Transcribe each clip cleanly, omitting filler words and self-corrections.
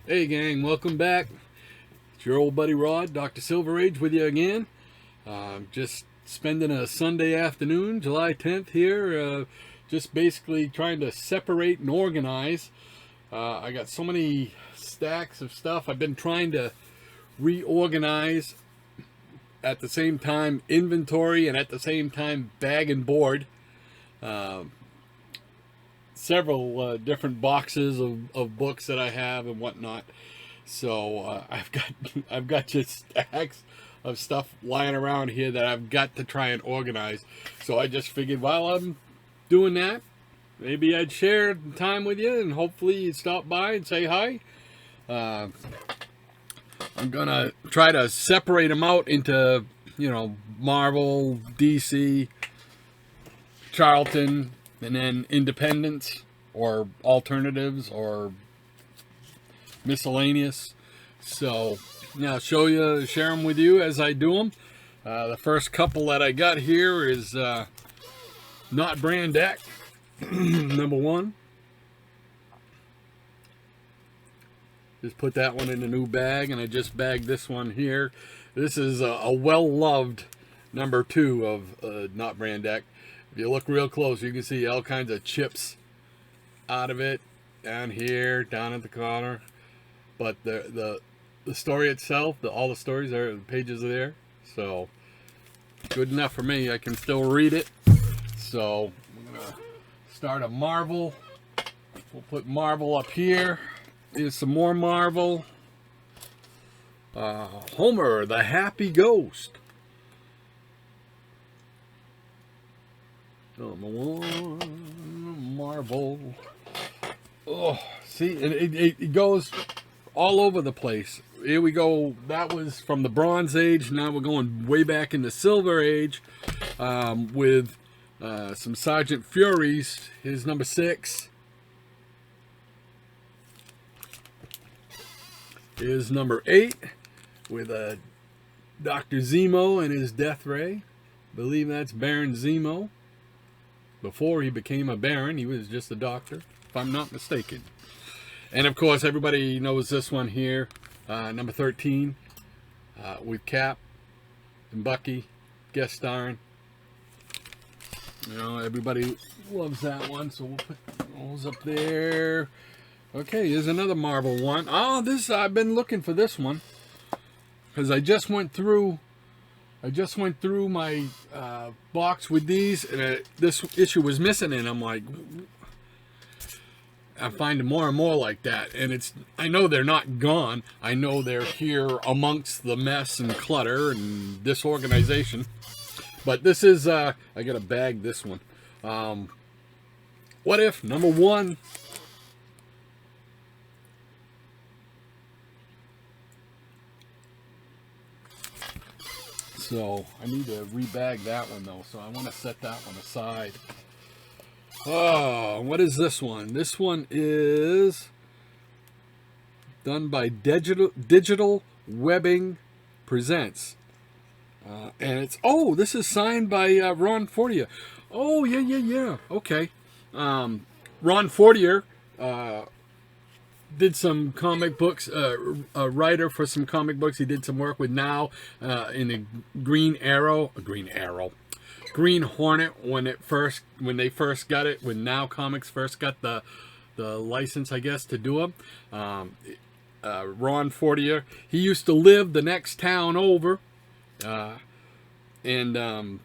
Hey gang, welcome back. It's your old buddy Rod, Dr. Silver Age with you again. Just spending a Sunday afternoon, July 10th here, just basically trying to separate and organize. I got so many stacks of stuff. I've been trying to reorganize at the same time inventory and at the same time bag and board. Several different boxes of books that I have and whatnot. So I've got just stacks of stuff lying around here that I've got to try and organize. So I just figured while I'm doing that, maybe I'd share time with you and hopefully you'd stop by and say hi. I'm gonna try to separate them out into, Marvel, DC, Charlton, and then independents or alternatives or miscellaneous. So now share them with you as I do them. The first couple that I got here is not brand deck. Number one. Just put that one in a new bag, and I just bagged this one here. This is a well-loved number 2 of not brand deck. If you look real close, you can see all kinds of chips out of it, down here, down at the corner. But the story itself, all the stories are, the pages are there. So good enough for me. I can still read it. So I'm gonna start a Marvel. We'll put Marvel up here. Here's some more Marvel. Homer, the Happy Ghost. Number 1, Marvel. Oh, see, it goes all over the place. Here we go. That was from the Bronze Age. Now we're going way back in the Silver Age with some Sergeant Furies. Here's number 6. Here's number 8 with Dr. Zemo and his Death Ray. I believe that's Baron Zemo. Before he became a Baron, he was just a doctor, if I'm not mistaken. And of course, everybody knows this one here, number 13, with Cap and Bucky guest starring. Everybody loves that one, so we'll put those up there. Okay, here's another Marvel one. Oh, I've been looking for this one because I just went through my box with these, and this issue was missing, and I'm like, I'm finding more and more like that, and I know they're not gone. I know they're here amongst the mess and clutter and disorganization. But this is, I gotta bag this one. What If, number 1. So I need to rebag that one though, so I want to set that one aside. Oh, what is this one? This one is done by Digital Webbing Presents. And this is signed by Ron Fortier. Oh, yeah. Okay. Ron Fortier did some comic books, a writer for some comic books. He did some work with Now in the Green Hornet when they first got it, when Now Comics first got the license, I guess, to do them. Ron Fortier, he used to live the next town over, and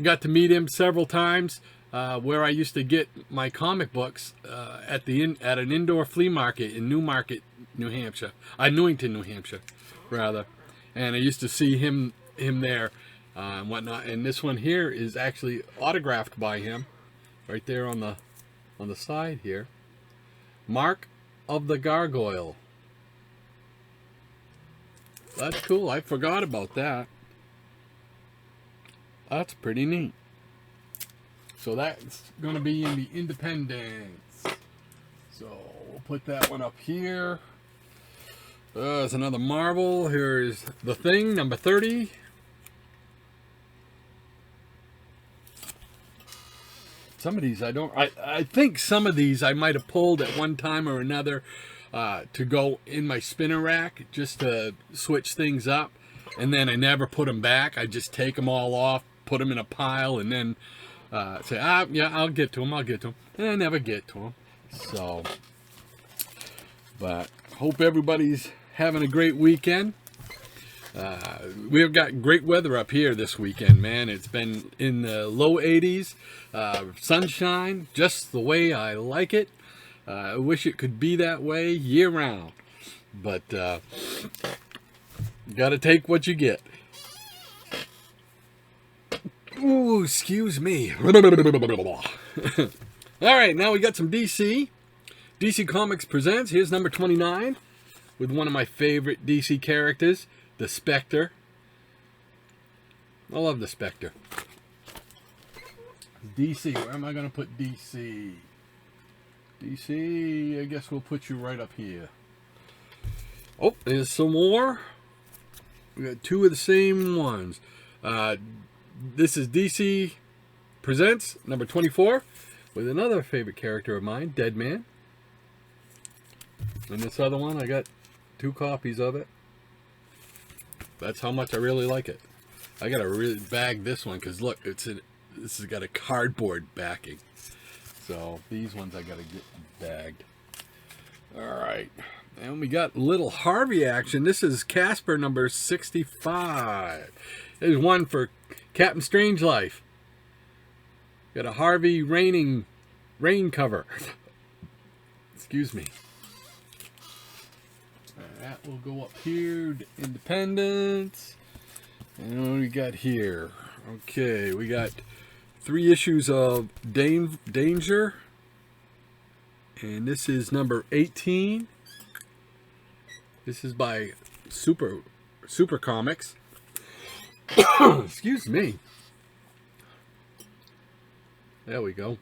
got to meet him several times. Where I used to get my comic books at an indoor flea market in Newington, New Hampshire, rather, and I used to see him there and whatnot. And this one here is actually autographed by him, right there on the side here. Mark of the Gargoyle. That's cool. I forgot about that. That's pretty neat. So that's going to be in the Independents. So we'll put that one up here. There's another Marvel. Here's The Thing, number 30. Some of these I think some of these I might have pulled at one time or another. to go in my spinner rack just to switch things up. And then I never put them back. I just take them all off, put them in a pile, and then say, yeah, I'll get to them. And I never get to them. So, but hope everybody's having a great weekend. We've got great weather up here this weekend, man. It's been in the low 80s, sunshine, just the way I like it. I wish it could be that way year round, but you got to take what you get. Ooh, excuse me. All right, now we got some DC. DC Comics presents. Here's number 29 with one of my favorite DC characters, the Spectre. I love the Spectre. DC, where am I going to put DC? DC, I guess we'll put you right up here. Oh, there's some more. We got two of the same ones. This is DC Presents, number 24, with another favorite character of mine, Deadman. And this other one, I got 2 copies of it. That's how much I really like it. I gotta really bag this one because look, this has got a cardboard backing. So these ones I gotta get bagged. All right, and we got little Harvey action. This is Casper number 65. There's one for Captain Strangelife. Got a Harvey rain cover. Excuse me. That will go up here to Independence. And what do we got here? Okay, we got 3 issues of Danger. And this is number 18. This is by Super Comics. Excuse me. There we go.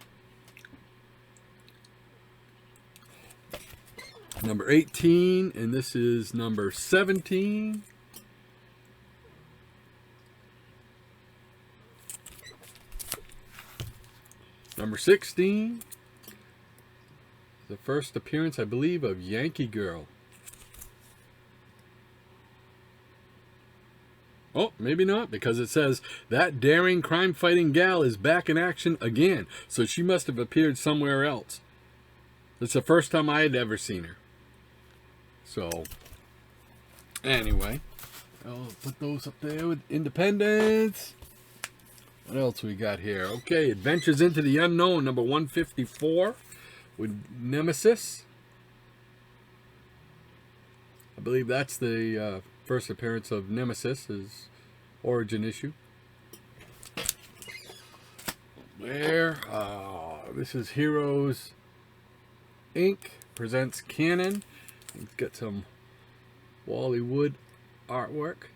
Number 18, and this is number 17. Number 16. The first appearance, I believe, of Yankee Girl. Oh, maybe not, because it says that daring crime-fighting gal is back in action again. So she must have appeared somewhere else. It's the first time I had ever seen her. So, anyway, I'll put those up there with Independence. What else we got here? Okay, Adventures into the Unknown, number 154, with Nemesis. I believe that's the first appearance of Nemesis, his origin issue. There, this is Heroes Inc. presents Canon. It's got some Wally Wood artwork.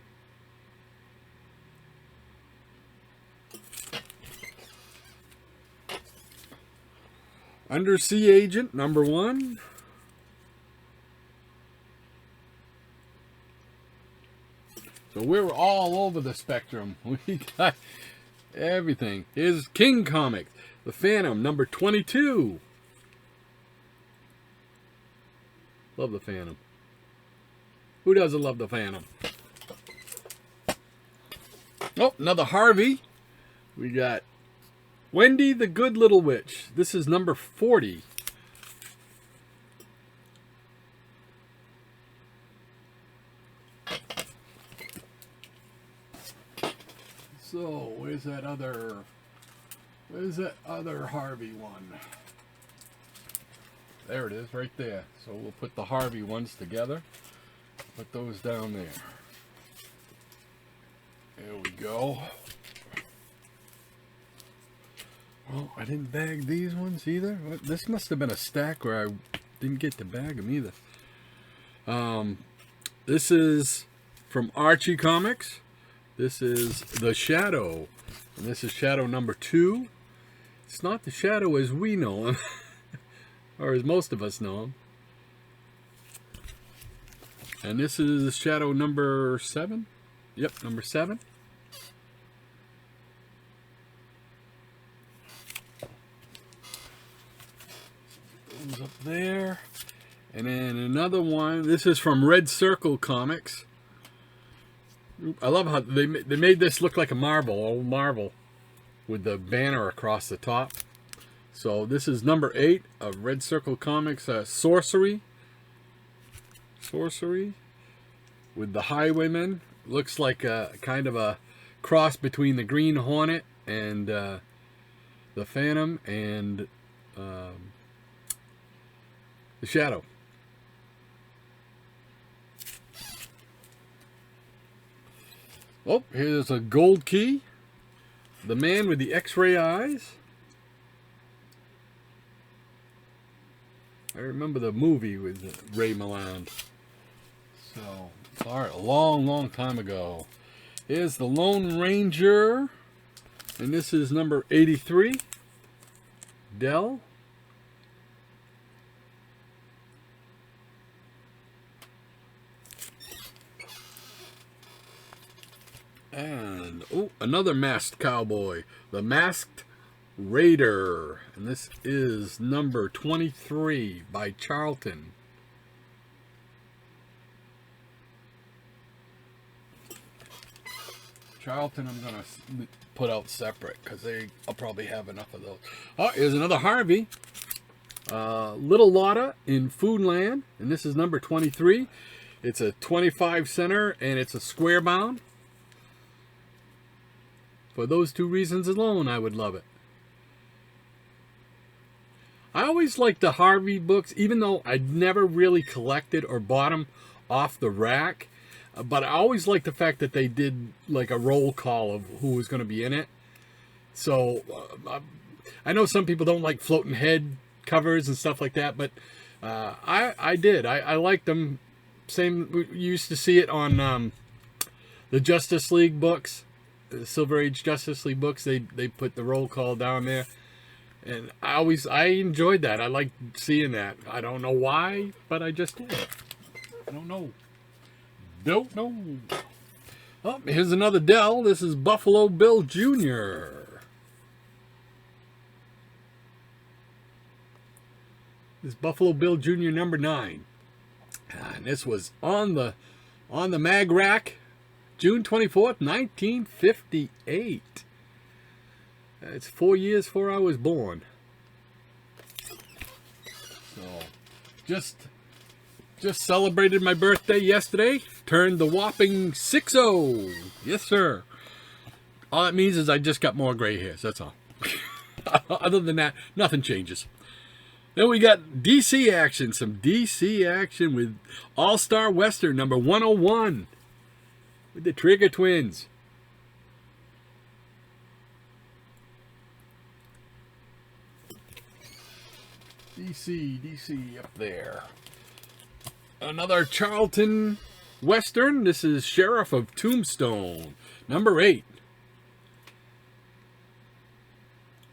Undersea Agent, number 1. So we're all over the spectrum. We got everything. Here's King Comics, The Phantom, number 22. Love the Phantom. Who doesn't love the Phantom? Oh, another Harvey. We got Wendy the Good Little Witch. This is number 40. So, where's that other Harvey one? There it is, right there. So we'll put the Harvey ones together. Put those down there. There we go. Well, I didn't bag these ones either. This must have been a stack where I didn't get to bag them either. This is from Archie Comics. This is The Shadow. And this is Shadow number 2. It's not the Shadow as we know him. Or as most of us know him. And this is Shadow number 7. Yep, number 7. Those up there. And then another one. This is from Red Circle Comics. I love how they made this look like a Marvel, old Marvel, with the banner across the top. So this is number 8 of Red Circle Comics, Sorcery, with the Highwayman. Looks like a kind of a cross between the Green Hornet and the Phantom and the Shadow. Oh, here's a gold key. The Man with the X-ray Eyes. I remember the movie with Ray Milland. So, sorry, a long, long time ago. Here's the Lone Ranger. And this is number 83. Dell. And, oh, another masked cowboy. The Masked Raider. And this is number 23 by Charlton. Charlton I'm going to put out separate because I'll probably have enough of those. Oh, here's another Harvey. Little Lotta in Foodland. And this is number 23. It's a 25 center and it's a square bound. For those two reasons alone, I would love it. I always liked the Harvey books, even though I never really collected or bought them off the rack. But I always liked the fact that they did like a roll call of who was going to be in it. So I know some people don't like floating head covers and stuff like that, but I did. I liked them. Same, you used to see it on the Justice League books. The Silver Age Justice League books, they put the roll call down there, and I enjoyed that. I liked seeing that. I don't know why, but I just did. I don't know. Oh, here's another Dell. This is Buffalo Bill Jr. This is Buffalo Bill Jr. number 9, and this was on the mag rack. June 24th, 1958. It's 4 years before I was born. So, just celebrated my birthday yesterday. Turned the whopping 60. Yes, sir. All that means is I just got more gray hairs. That's all. Other than that, nothing changes. Then we got DC action. Some DC action with All-Star Western number 101. With the Trigger Twins. DC up there. Another Charlton Western. This is Sheriff of Tombstone, number 8.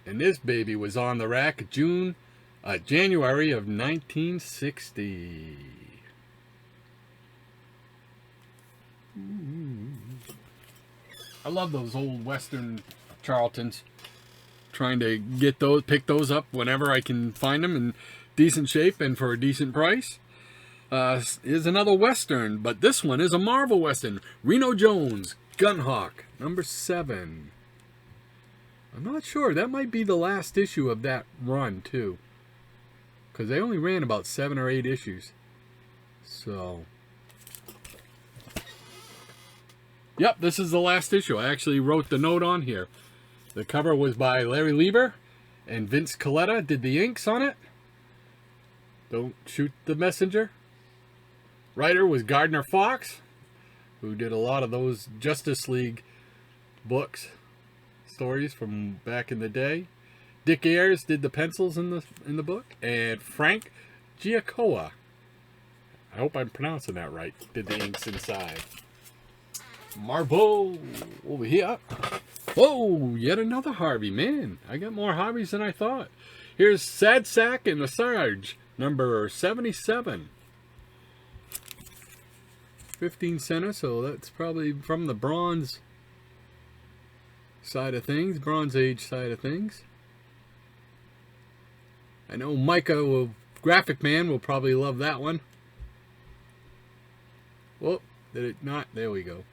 And this baby was on the rack January of 1960. I love those old Western Charltons. Trying to get those, pick those up whenever I can find them in decent shape and for a decent price. Here's another Western, but this one is a Marvel Western. Reno Jones, Gunhawk, number 7. I'm not sure. That might be the last issue of that run, too. Because they only ran about 7 or 8 issues. So... Yep, this is the last issue. I actually wrote the note on here. The cover was by Larry Lieber, and Vince Coletta did the inks on it. Don't shoot the messenger. Writer was Gardner Fox, who did a lot of those Justice League books, stories from back in the day. Dick Ayers did the pencils in the book, and Frank Giacoa, I hope I'm pronouncing that right, did the inks inside. Marvel over here. Whoa, yet another Harvey. Man, I got more Harveys than I thought. Here's Sad Sack and the Sarge, number 77. 15 center, so that's probably from the Bronze side of things, Bronze Age side of things. I know Micah will graphic man will probably love that one. Whoop, did it not? There we go.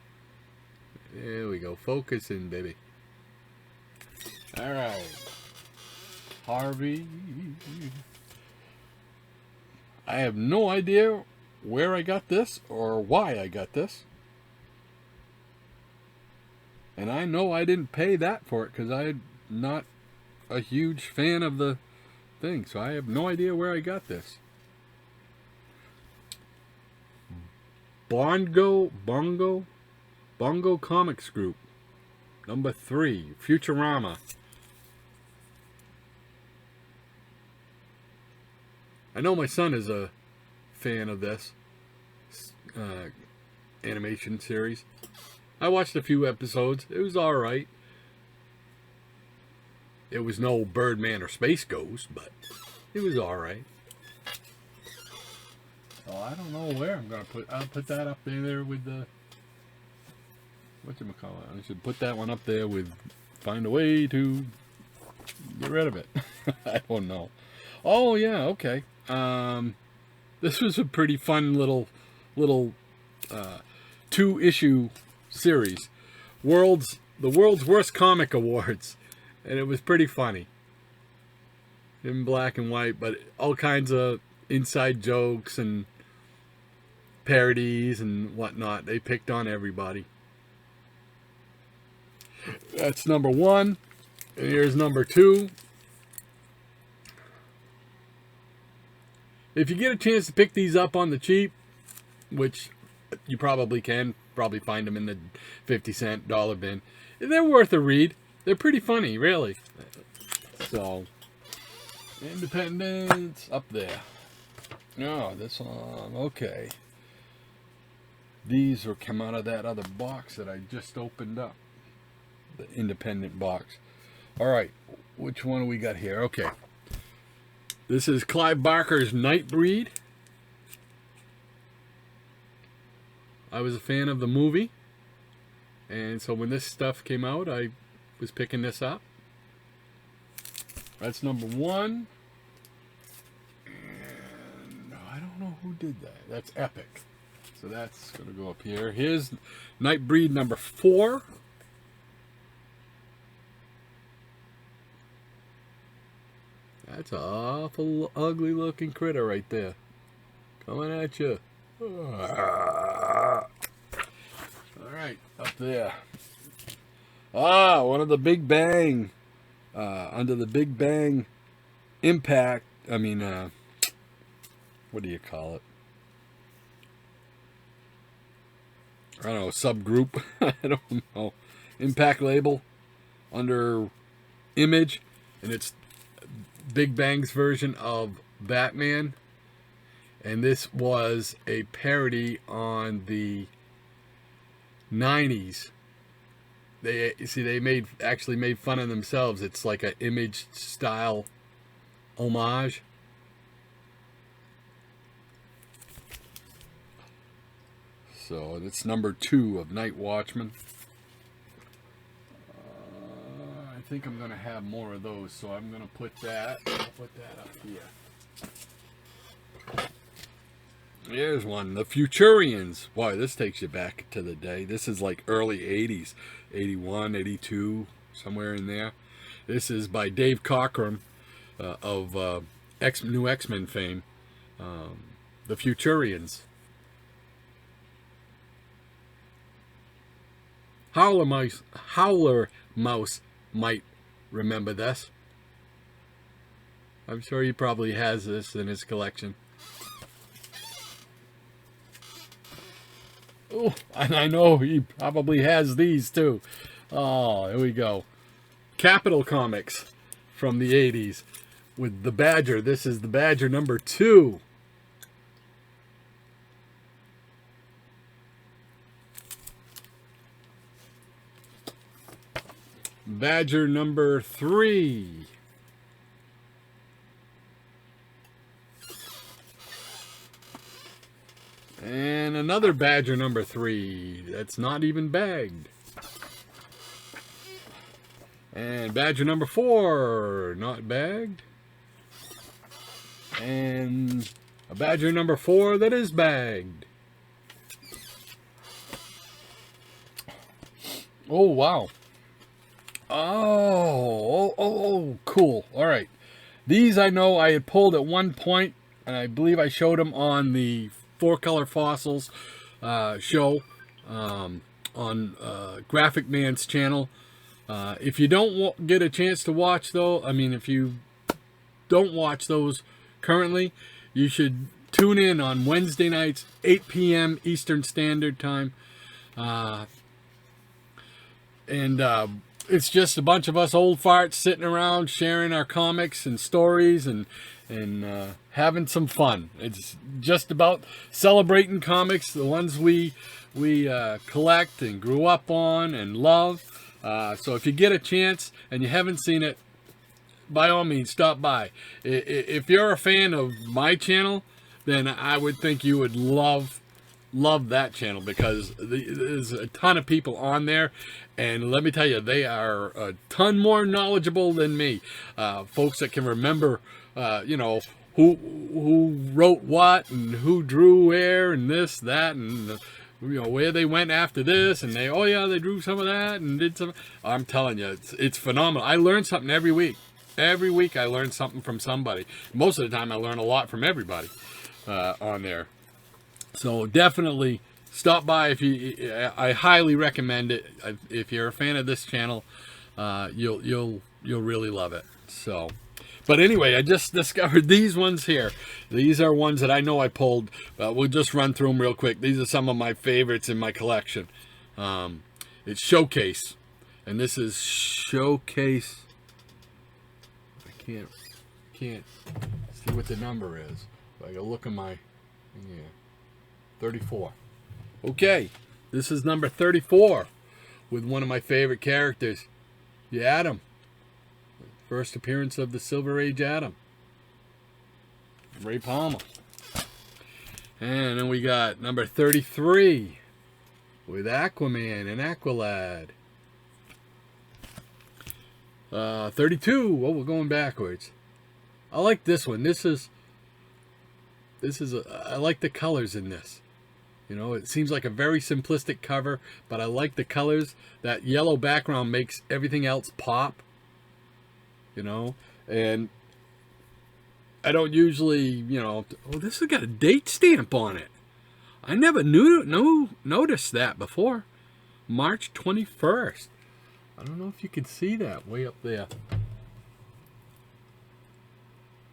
There we go. Focus in, baby. All right. Harvey. I have no idea where I got this or why I got this. And I know I didn't pay that for it because I'm not a huge fan of the thing. So I have no idea where I got this. Bongo Comics Group. Number 3. Futurama. I know my son is a fan of this animation series. I watched a few episodes. It was alright. It was no Birdman or Space Ghost, but it was alright. So I don't know where I'm going to put... I'll put that up there with the... whatchamacallit? I should put that one up there with... Find a way to get rid of it. I don't know. Oh, yeah, okay. This was a pretty fun little 2-issue series. The World's Worst Comic Awards. And it was pretty funny. In black and white, but all kinds of inside jokes and parodies and whatnot. They picked on everybody. That's number 1. And here's number 2. If you get a chance to pick these up on the cheap, which you probably can, probably find them in the 50-cent dollar bin, they're worth a read. They're pretty funny, really. So, Independence up there. No, this one, okay. These will come out of that other box that I just opened up. The Independent box. Alright, which one do we got here? Okay. This is Clive Barker's Nightbreed. I was a fan of the movie. And so when this stuff came out, I was picking this up. That's number 1. And I don't know who did that. That's Epic. So that's going to go up here. Here's Nightbreed number 4. That's an awful ugly looking critter right there. Coming at you. Alright, up there. One of the Big Bang. Under the Big Bang Impact. I mean, what do you call it? I don't know, subgroup. I don't know. Impact label. Under Image. And it's Big Bang's version of Batman. And this was a parody on the 90s. They actually made fun of themselves. It's like an Image style homage. So it's number 2 of Night Watchman. I think I'm going to have more of those, so I'm going to put that. I'll put that up here. Here's one, The Futurians. Boy, this takes you back to the day. This is like early 80s, 81, 82, somewhere in there. This is by Dave Cockrum of New X-Men fame. The Futurians. Howler Mouse might remember this. I'm sure he probably has this in his collection. Oh, and I know he probably has these too. Oh, here we go. Capital Comics from the 80s with the Badger. This is the Badger number 2. Badger number 3. And another Badger number 3 that's not even bagged. And Badger number 4, not bagged. And a Badger number 4 that is bagged. Oh, wow. Oh, cool. All right. These I know I had pulled at one point, and I believe I showed them on the 4-Color Fossils show on Graphic Man's channel. If you don't get a chance to watch, though, I mean, if you don't watch those currently, you should tune in on Wednesday nights, 8 p.m. Eastern Standard Time. It's just a bunch of us old farts sitting around sharing our comics and stories and having some fun. It's just about celebrating comics, the ones we collect and grew up on and love. So if you get a chance and you haven't seen it, by all means, stop by. If you're a fan of my channel, then I would think you would love that channel, because there's a ton of people on there, and let me tell you, they are a ton more knowledgeable than me. Folks that can remember, who wrote what and who drew where and this, that, and where they went after this, and they drew some of that and did some. I'm telling you, it's phenomenal. I learn something every week. Every week I learn something from somebody. Most of the time I learn a lot from everybody on there. So definitely stop by. I highly recommend it. If you're a fan of this channel, you'll really love it. So, but anyway, I just discovered these ones here. These are ones that I know I pulled. We'll just run through them real quick. These are some of my favorites in my collection. It's Showcase, and this is Showcase. I can't see what the number is. I gotta look at my 34. Okay, this is number 34 with one of my favorite characters, the Atom. First appearance of the Silver Age Atom, Ray Palmer. And then we got number 33 with Aquaman and Aqualad. 32. Well, we're going backwards. I like this one. I like the colors in this. It seems like a very simplistic cover, but I like the colors. That yellow background makes everything else pop. And I don't usually, this has got a date stamp on it. I never noticed that before. March 21st. I don't know if you can see that way up there.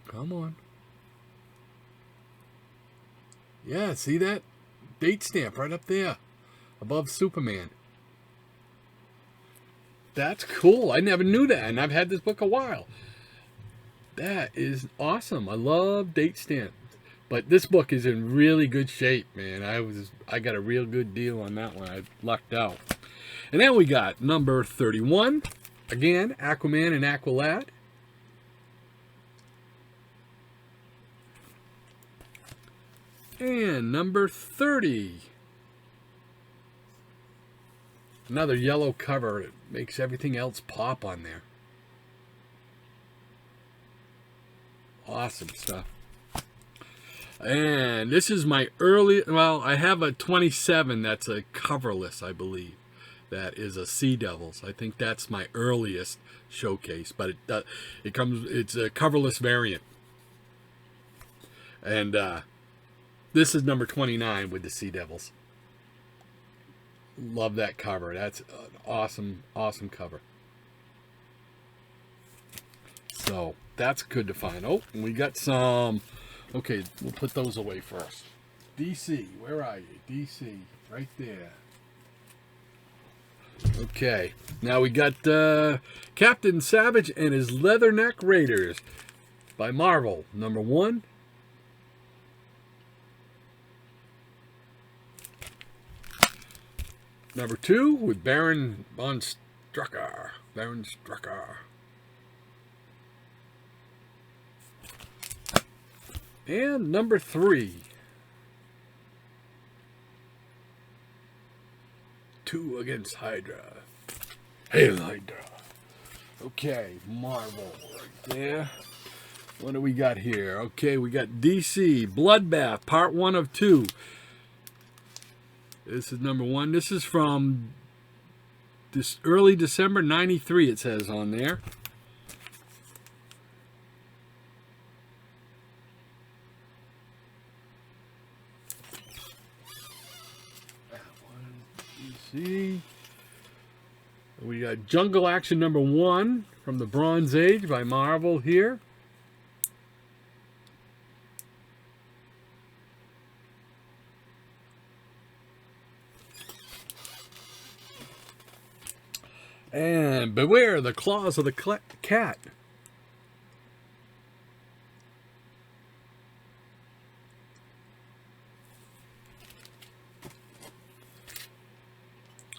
Come on. Yeah, see that? Date stamp right up there above Superman. That's cool. I never knew that, and I've had this book a while. That is awesome. I love date stamps. But this book is in really good shape, man. I got a real good deal on that one. I lucked out. And then we got number 31. Again, Aquaman and Aqualad. And number 30. Another yellow cover. It makes everything else pop on there. Awesome stuff. And this is my early, well, I have a 27 that's a coverless, I believe. That is a Sea Devils. I think that's my earliest showcase, but it's a coverless variant. And this is number 29 with the Sea Devils. Love that cover. That's an awesome, awesome cover. So that's good to find. Oh, and we got some. Okay, we'll put those away first. DC, where are you? DC, right there. Okay, now we got Captain Savage and his Leatherneck Raiders by Marvel, number 1. Number 2 with Baron von Strucker. Baron Strucker. And number 3. 2 against Hydra. Hail Hydra. Okay, Marvel right there. What do we got here? Okay, we got DC Bloodbath, part 1 of 2. This is number 1. This is from this early December 93, it says on there. That one, DC. We got Jungle Action number 1 from the Bronze Age by Marvel here. And Beware the Claws of the Cat.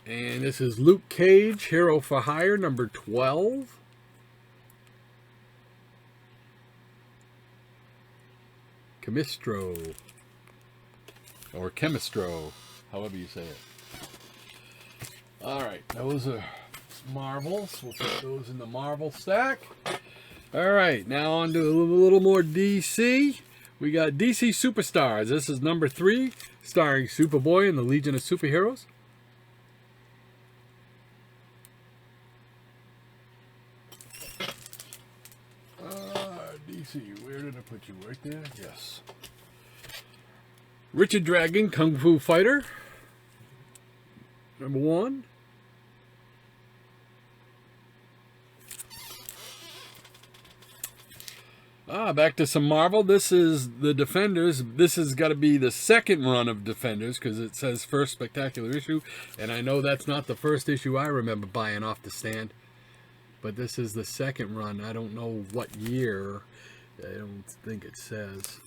And this is Luke Cage, Hero for Hire, number 12. Chemistro. Or Chemistro, however you say it. Alright, those are Marvels. We'll put those in the Marvel stack. Alright, now on to a little more DC. We got DC Superstars. This is number 3, starring Superboy and the Legion of Superheroes. DC, where did I put you? Right there? Yes. Richard Dragon, Kung Fu Fighter. Number 1. Back to some Marvel. This is the Defenders. This has got to be the second run of Defenders because it says first spectacular issue. And I know that's not the first issue I remember buying off the stand. But this is the second run. I don't know what year. I don't think it says.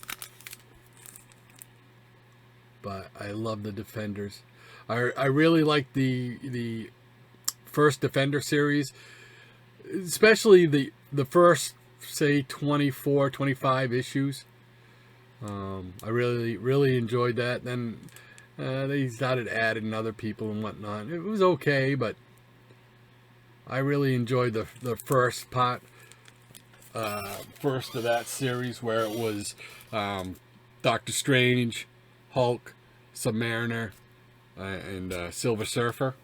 But I love the Defenders. I really like the first Defender series. Especially the first, say, 24, 25 issues. I really enjoyed that. Then they started adding other people and whatnot. It was okay, but I really enjoyed the first part, first of that series where it was Doctor Strange, Hulk, Submariner, and Silver Surfer.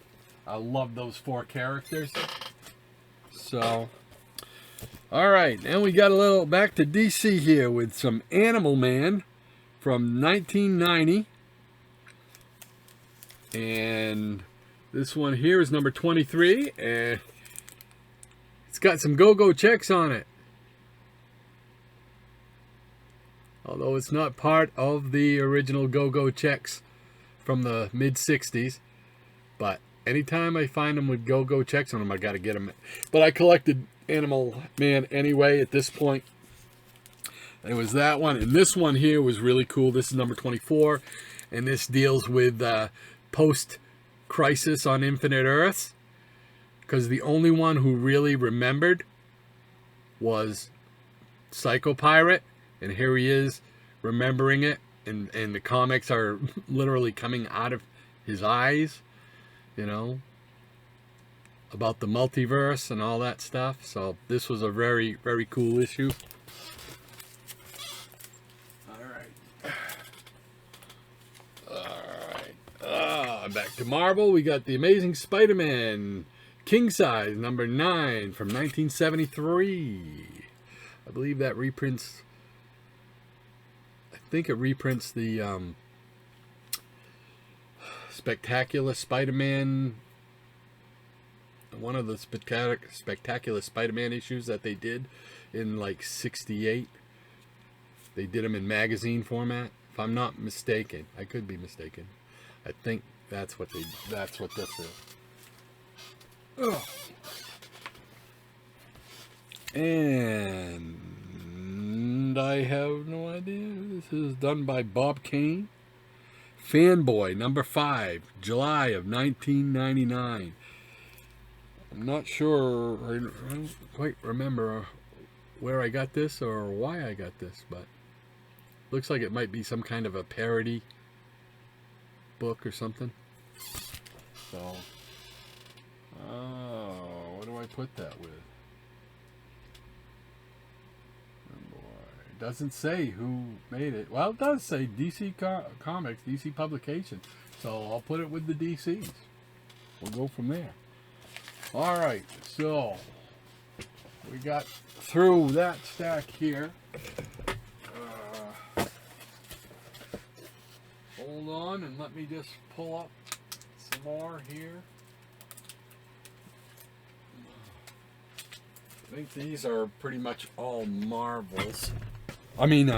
I love those 4 characters. So, all right, and we got a little back to DC here with some Animal Man from 1990. And this one here is number 23, and it's got some go-go checks on it. Although it's not part of the original go-go checks from the mid-60s. But anytime I find them with go-go checks on them, I got to get them. But I collected Animal Man anyway at this point. It was that one. And this one here was really cool. This is number 24. And this deals with post-crisis on Infinite Earths. Because the only one who really remembered was Psycho Pirate. And here he is remembering it. And the comics are literally coming out of his eyes. You know. About the multiverse and all that stuff. So this was a very, very cool issue. Alright. Back to Marvel. We got The Amazing Spider-Man King Size number 9 from 1973. I believe that reprints, I think it reprints the Spectacular Spider-Man, one of the Spectacular Spider-Man issues that they did in like 68. They did them in magazine format, if I'm not mistaken. I could be mistaken. I think that's what this is. Oh. And I have no idea. This is done by Bob Kane. Fanboy number 5, July of 1999. I'm not sure, I don't quite remember where I got this or why I got this, but looks like it might be some kind of a parody book or something. So, what do I put that with? doesn't say who made it. Well, it does say DC Comics, DC Publications. So I'll put it with the DCs. We'll go from there. All right, so we got through that stack here. Hold on and let me just pull up some more here. I think these are pretty much all Marvels. I mean,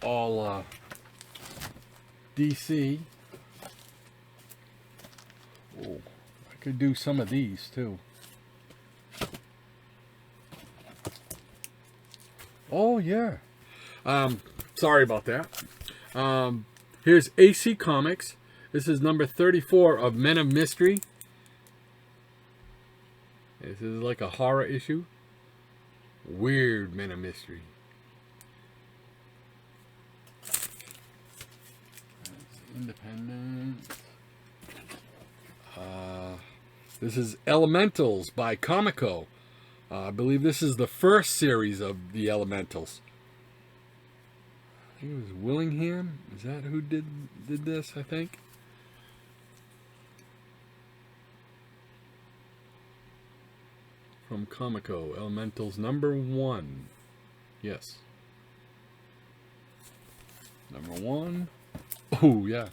all DC. Oh, I could do some of these too. Oh yeah. Sorry about that. Here's AC Comics. This is number 34 of Men of Mystery. This is like a horror issue. Weird Men of Mystery. That's independent. This is Elementals by Comico. I believe this is the first series of the Elementals. I think it was Willingham. Is that who did this, I think? From Comico. Elementals number 1. Yes. Number 1. Oh, yeah.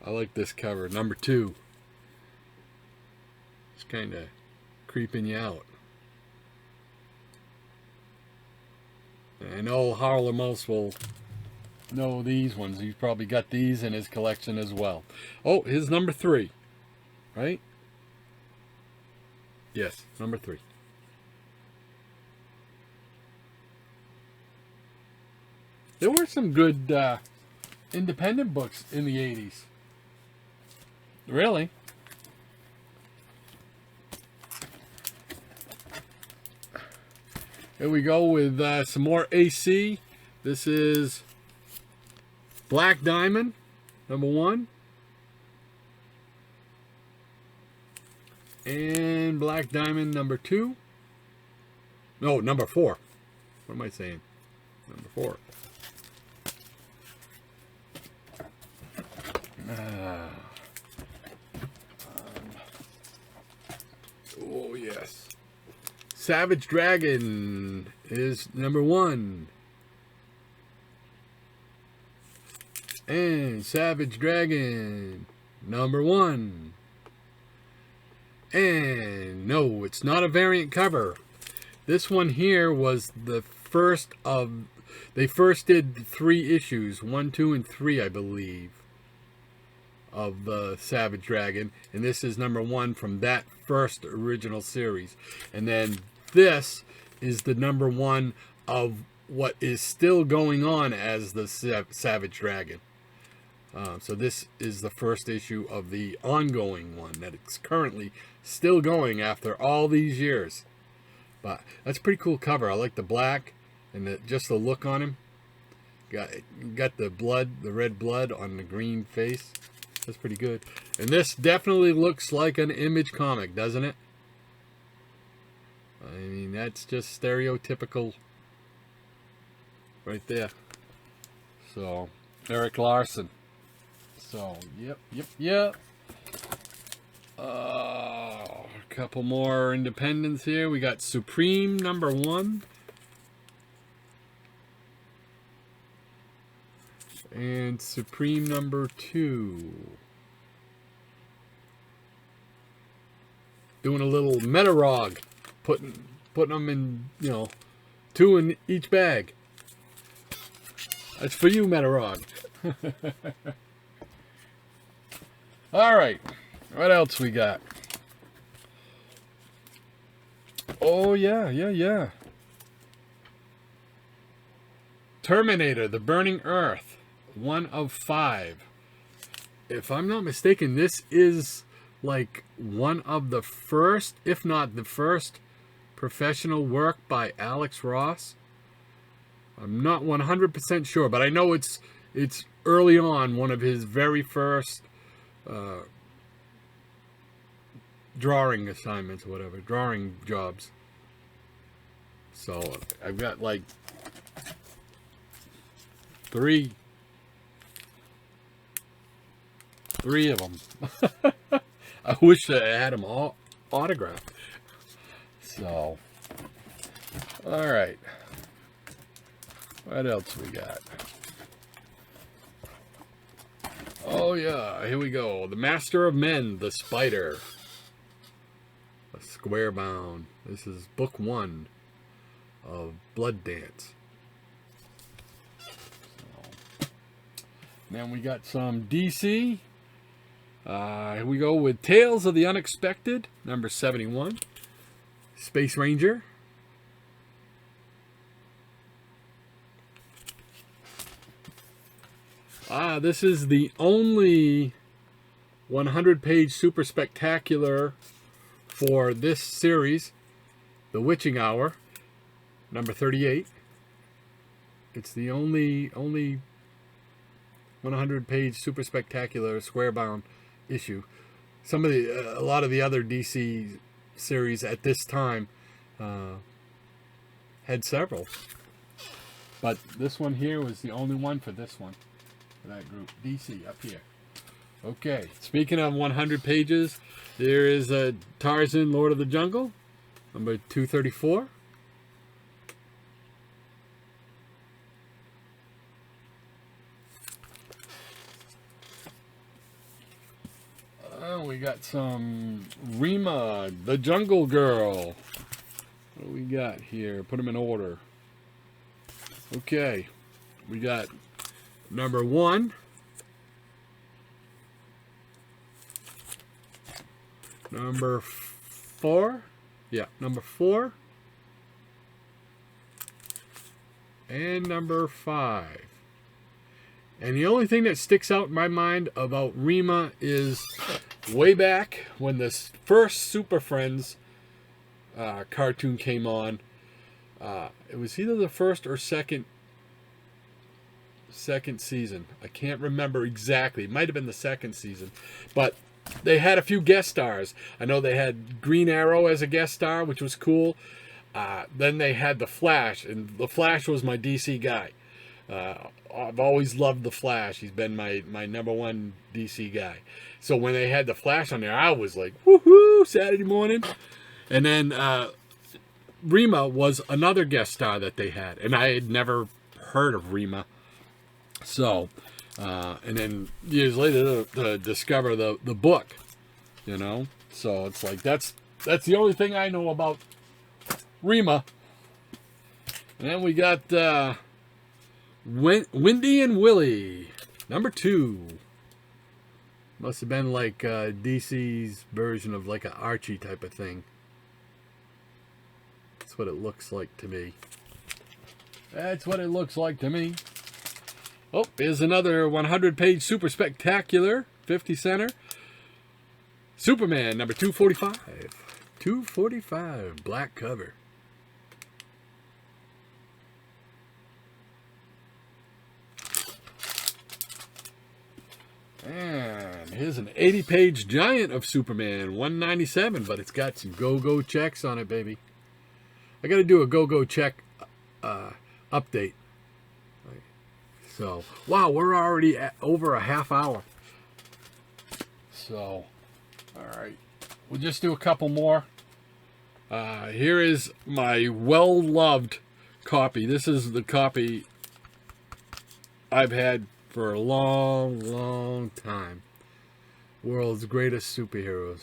I like this cover. Number 2. It's kind of creeping you out. I know Harlem Mouse will know these ones. He's probably got these in his collection as well. Oh, here's number 3. Right? Yes, number 3. There were some good independent books in the 80s. Really? Here we go with some more AC. This is Black Diamond, number 1. And Black Diamond, number 2. No, number 4. What am I saying? Number 4. Oh, yes. Savage Dragon is number 1. And Savage Dragon, number 1. And no, it's not a variant cover. This one here was the first of... They first did 3 issues, 1, 2, and 3, I believe, of the Savage Dragon. And this is number 1 from that first original series. And then this is the number 1 of what is still going on as the Savage Dragon. So this is the first issue of the ongoing one that it's currently still going after all these years. But that's a pretty cool cover. I like the black and just the look on him. Got the blood, the red blood on the green face. That's pretty good. And this definitely looks like an Image comic, doesn't it? I mean, that's just stereotypical right there. So, Eric Larson. So, yep. A couple more independents here. We got Supreme number 1. And Supreme number 2. Doing a little meta-rog. Putting them in, 2 in each bag. That's for you, meta-rog. All right. What else we got? Oh, yeah. Terminator, The Burning Earth. 1 of 5. If I'm not mistaken, this is like one of the first, if not the first, professional work by Alex Ross. I'm not 100% sure, but I know it's early on, one of his very first drawing assignments or whatever, drawing jobs. So I've got like Three of them. I wish I had them all autographed. So, all right. What else we got? Oh yeah, here we go. The Master of Men, the Spider. A square bound. This is book 1 of Blood Dance. So, then we got some DC. Here we go with Tales of the Unexpected, number 71. Space Ranger. This is the only 100-page super spectacular for this series, The Witching Hour, number 38. It's the only 100-page super spectacular square bound issue. A lot of the other DC series at this time had several, but this one here was the only one for this one, for that group. DC up here. Okay, speaking of 100 pages, there is a Tarzan, Lord of the Jungle, number 234. We got some Rima, the Jungle Girl. What do we got here? Put them in order. Okay, we got number 1. Number 4. Yeah, number 4. And number 5. And the only thing that sticks out in my mind about Rima is way back when this first Super Friends cartoon came on. It was either the first or second season. I can't remember exactly. It might have been the second season. But they had a few guest stars. I know they had Green Arrow as a guest star, which was cool. Then they had the Flash, and the Flash was my DC guy. I've always loved the Flash. He's been my number 1 DC guy. So when they had the Flash on there, I was like, woohoo, Saturday morning. And then Rima was another guest star that they had, and I had never heard of Rima. So, and then years later to discover the book, you know. So it's like that's the only thing I know about Rima. And then we got Wendy and Willie, number 2. Must have been like DC's version of like an Archie type of thing. That's what it looks like to me. That's what it looks like to me. Oh, here's another 100-page super spectacular, 50 center. Superman, number 245. 245, black cover. And here's an 80-page giant of Superman, 197, but it's got some go-go checks on it, baby. I got to do a go-go check update. So, wow, we're already at over a half hour. So, all right. We'll just do a couple more. Here is my well-loved copy. This is the copy I've had for a long, long time. World's Greatest Superheroes.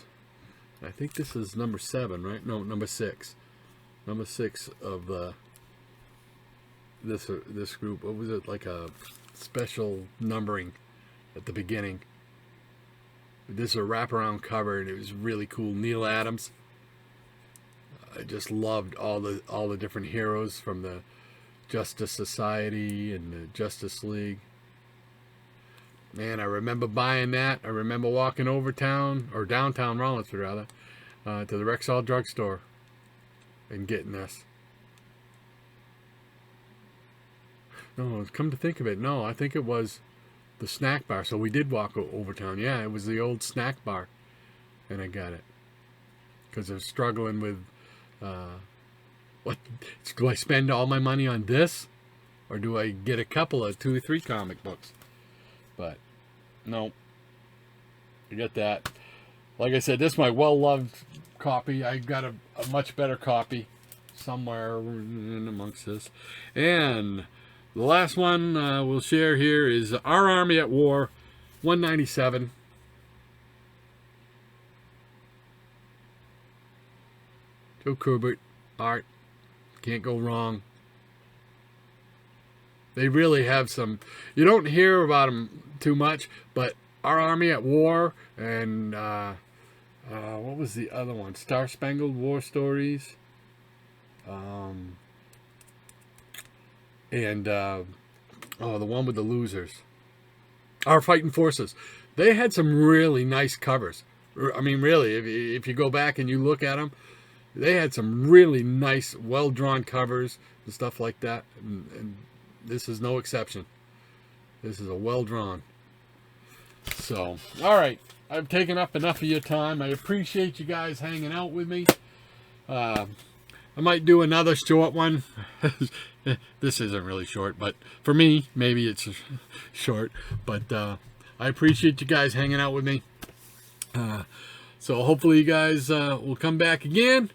I think this is number 7, right? No, number 6. Number 6 of this group. What was it, like a special numbering at the beginning? This is a wraparound cover, and it was really cool. Neil Adams. I just loved all the different heroes from the Justice Society and the Justice League. Man, I remember buying that. I remember walking over town, or downtown Rollinsford rather, to the Rexall drugstore and getting this. No, come to think of it, no, I think it was the snack bar. So we did walk over town. Yeah, it was the old snack bar, and I got it because I was struggling with what do I spend all my money on this Or do I get a couple of 2 or 3 comic books? But no, I got that. Like I said, this is my well-loved copy. I got a much better copy somewhere in amongst this. And the last one we'll share here is Our Army at War, 197. Joe Kubert art. Can't go wrong. They really have some... You don't hear about them too much, but Our Army at War and... what was the other one? Star Spangled War Stories. The one with the losers. Our Fighting Forces. They had some really nice covers. I mean, really, if you go back and you look at them, they had some really nice, well-drawn covers and stuff like that. And this is no exception. This is a well-drawn. So, all right. I've taken up enough of your time. I appreciate you guys hanging out with me. I might do another short one. This isn't really short, but for me, maybe it's short. But I appreciate you guys hanging out with me. So hopefully you guys will come back again.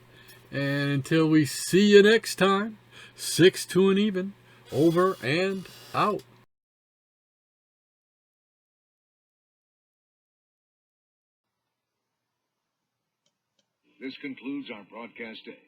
And until we see you next time, 6 to an even, over and out. This concludes our broadcast day.